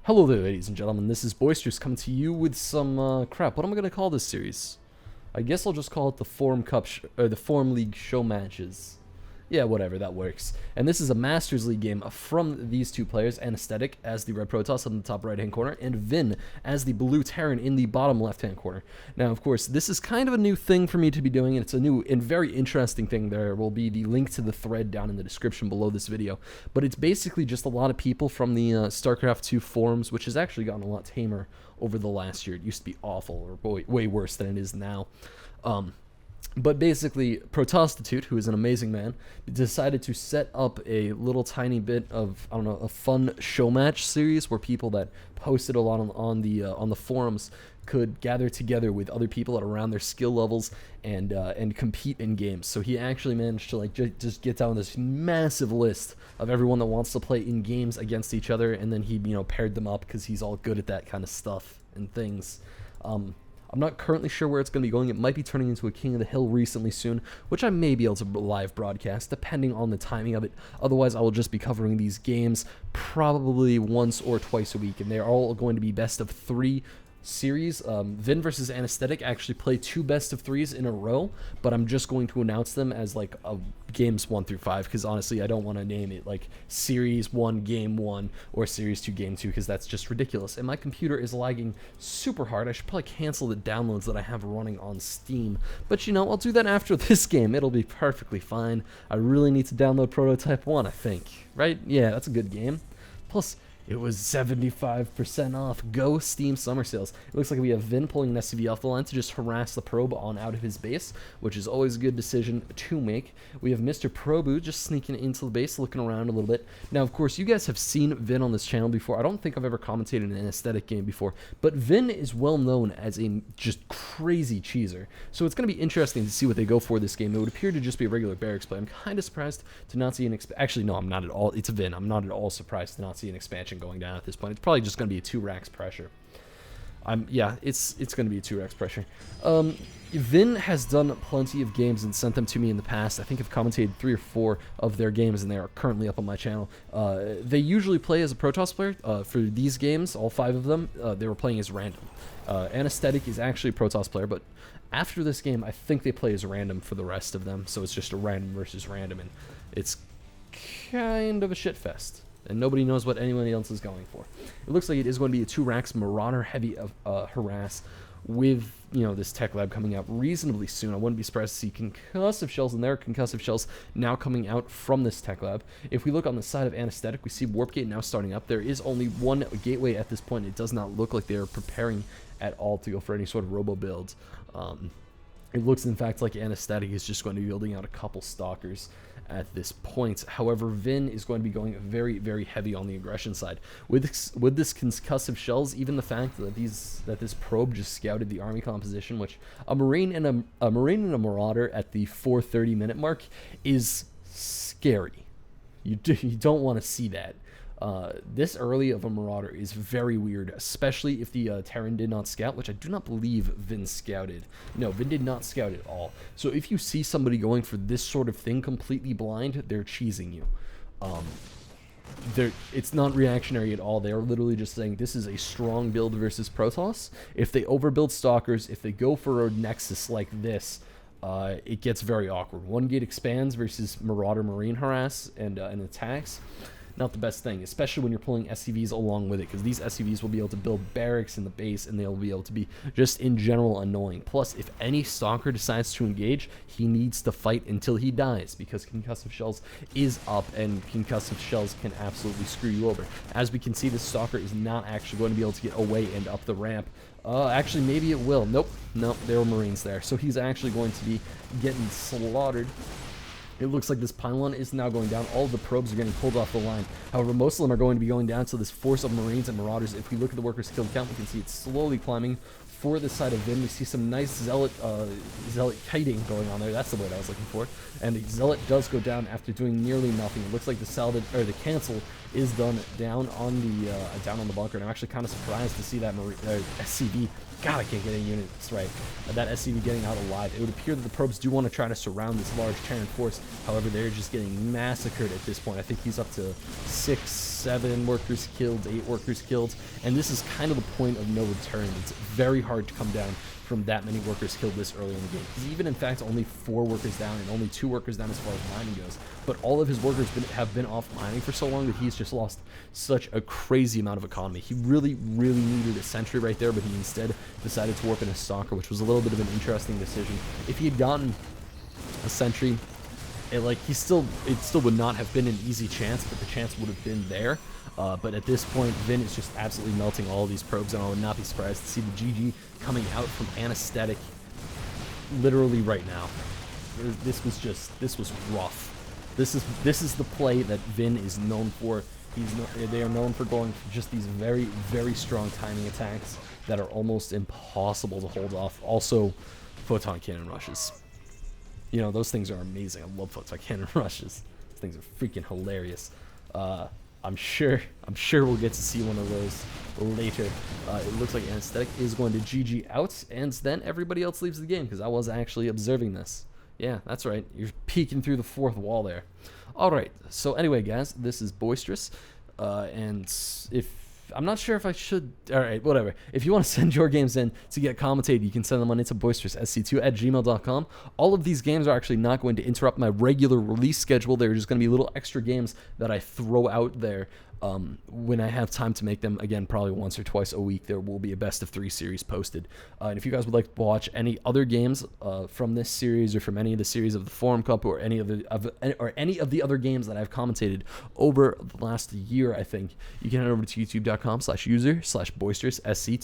Hello there, ladies and gentlemen. This is Boisterous coming to you with some crap. What am I gonna call this series? I guess I'll just call it the Forum Cup or the Forum League show matches. Yeah, whatever, that works. And this is a Masters League game from these two players, Anesthetic as the red Protoss in the top right-hand corner, and ViN as the blue Terran in the bottom left-hand corner. Now, of course, this is kind of a new thing for me to be doing, and it's a new and very interesting thing. There will be the link to the thread down in the description below this video. But it's basically just a lot of people from the StarCraft 2 forums, which has actually gotten a lot tamer over the last year. It used to be awful, or way worse than it is now. But basically, Protostitute, who is an amazing man, decided to set up a little tiny bit of, I don't know, a fun Showmatch series where people that posted a lot on the forums could gather together with other people at around their skill levels and compete in games. So he actually managed to just get down this massive list of everyone that wants to play in games against each other, and then he paired them up because he's all good at that kind of stuff and things. I'm not currently sure where it's going to be going. It might be turning into a King of the Hill recently soon, which I may be able to live broadcast, depending on the timing of it. Otherwise, I will just be covering these games probably once or twice a week, and they're all going to be best of 3 series. ViN versus Anesthetic actually play 2 best of 3s in a row, but I'm just going to announce them as like games 1 through 5, because honestly I don't want to name it like series 1 game 1 or series 2 game 2, because that's just ridiculous, and my computer is lagging super hard. I should probably cancel the downloads that I have running on Steam, but I'll do that after this game. It'll be perfectly fine. I really need to download Prototype 1, I think, right? Yeah, that's a good game. Plus, it was 75% off. Go Steam summer sales. It looks like we have ViN pulling an SCV off the line to just harass the probe on out of his base, which is always a good decision to make. We have Mr. Probu just sneaking into the base, looking around a little bit. Now, of course, you guys have seen ViN on this channel before. I don't think I've ever commentated an Anesthetic game before, but ViN is well known as a just crazy cheeser. So it's going to be interesting to see what they go for this game. It would appear to just be a regular barracks play. I'm kind of surprised to not see an actually, no, I'm not at all. It's a ViN. I'm not at all surprised to not see an expansion going down at this point. It's probably just going to be a 2 racks pressure. Yeah, it's going to be a 2 racks pressure. ViN has done plenty of games and sent them to me in the past. I think I've commentated 3 or 4 of their games, and they are currently up on my channel. They usually play as a Protoss player. For these games, all 5 of them, they were playing as random. Anesthetic is actually a Protoss player, but after this game, I think they play as random for the rest of them, so it's just a random versus random, and it's kind of a shit fest, and nobody knows what anyone else is going for. It looks like it is going to be a 2 racks Marauder heavy harass with this tech lab coming out reasonably soon. I wouldn't be surprised to see concussive shells, and there are concussive shells now coming out from this tech lab. If we look on the side of Anesthetic, we see Warp Gate now starting up. There is only 1 gateway at this point. It does not look like they are preparing at all to go for any sort of robo build. It looks, in fact, like Anesthetic is just going to be building out a couple stalkers at this point. However, ViN is going to be going very, very heavy on the aggression side. With this concussive shells, even the fact that this probe just scouted the army composition, which a Marine and a Marauder at the 4:30-minute mark is scary. You don't want to see that. This early of a Marauder is very weird, especially if the Terran did not scout, which I do not believe ViN scouted. No, ViN did not scout at all. So if you see somebody going for this sort of thing completely blind, they're cheesing you. It's not reactionary at all. They are literally just saying this is a strong build versus Protoss. If they overbuild Stalkers, if they go for a Nexus like this, it gets very awkward. 1 gate expands versus Marauder Marine harass and attacks. Not the best thing, especially when you're pulling SCVs along with it, because these SCVs will be able to build barracks in the base, and they'll be able to be just in general annoying. Plus, if any Stalker decides to engage, he needs to fight until he dies, because concussive shells is up, and concussive shells can absolutely screw you over. As we can see, this Stalker is not actually going to be able to get away and up the ramp. Actually, maybe it will. Nope, there were Marines there, so he's actually going to be getting slaughtered. It looks like this pylon is now going down. All of the probes are getting pulled off the line. However, most of them are going to be going down to this force of Marines and Marauders. If we look at the workers killed count, we can see it's slowly climbing for the side of ViN. We see some nice Zealot kiting going on there. That's the word I was looking for. And the Zealot does go down after doing nearly nothing. It looks like the cancel is done down on the bunker. And I'm actually kind of surprised to see that SCV. God, I can't get any units right. That SCV getting out alive. It would appear that the probes do want to try to surround this large Terran force. However, they're just getting massacred at this point. I think he's up to 6, 7 workers killed, 8 workers killed. And this is kind of the point of no return. It's very hard to come down from that many workers killed this early in the game. He's even, in fact, only 4 workers down and only 2 workers down as far as mining goes. But all of his workers have been off mining for so long that he's just lost such a crazy amount of economy. He really, really needed a sentry right there, but he instead decided to warp in a stalker, which was a little bit of an interesting decision. If he had gotten a sentry, it still would not have been an easy chance, but the chance would have been there. But at this point, ViN is just absolutely melting all of these probes, and I would not be surprised to see the GG coming out from Anesthetic literally right now. This was rough. This is the play that ViN is known for. They are known for going for just these very, very strong timing attacks that are almost impossible to hold off. Also, photon cannon rushes. You know, those things are amazing. I love photon cannon rushes. Those things are freaking hilarious. I'm sure we'll get to see one of those later. It looks like Anesthetic is going to GG out, and then everybody else leaves the game, because I was actually observing this. Yeah, that's right. You're peeking through the 4th wall there. Alright, so anyway, guys, this is Boisterous. And I'm not sure if I should... Alright, whatever. If you want to send your games in to get commentated, you can send them on into boisteroussc2@gmail.com. All of these games are actually not going to interrupt my regular release schedule. They're just going to be little extra games that I throw out there when I have time to make them. Again, probably once or twice a week, there will be a best of 3 series posted. And if you guys would like to watch any other games from this series, or from any of the series of the Forum Cup, or any of the other games that I've commentated over the last year, I think you can head over to youtube.com/user/boisteroussc2.